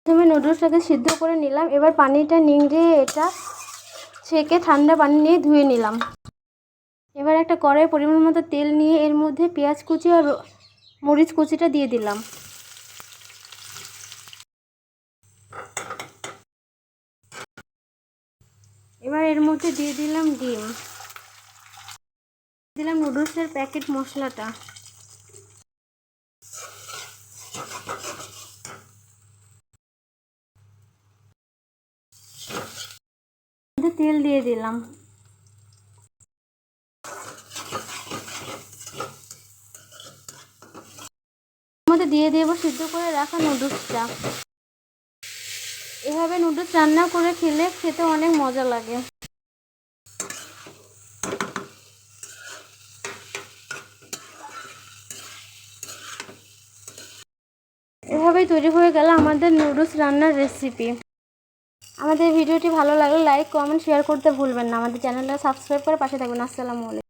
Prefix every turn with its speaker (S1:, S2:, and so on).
S1: প্রথমে নুডলসটাকে সিদ্ধ করে নিলাম। এবার পানিটা নিংড়িয়ে এটা ছেঁকে ঠান্ডা পানি নিয়ে ধুয়ে নিলাম। এবার একটা কড়াইয়ে পরিমাণ মতো তেল নিয়ে এর মধ্যে পেঁয়াজ কুচি আর মরিচ কুচিটা দিয়ে দিলাম। এবার এর মধ্যে দিয়ে দিলাম ডিম, দিলাম নুডলসের প্যাকেট মশলাটা, তেল দিয়ে দিলাম। মধ্যে দিয়ে দেবো সিদ্ধ করে রাখা নুডলসটা। এভাবে নুডলস রান্না করে খেতে অনেক মজা লাগে। এভাবেই তৈরি হয়ে গেল আমাদের নুডলস রান্নার রেসিপি। আমাদের ভিডিওটি ভালো লাগলে লাইক, কমেন্ট, শেয়ার করতে ভুলবেন না। আমাদের চ্যানেলটা সাবস্ক্রাইব করে পাশে থাকবেন। আসসালামু আলাইকুম।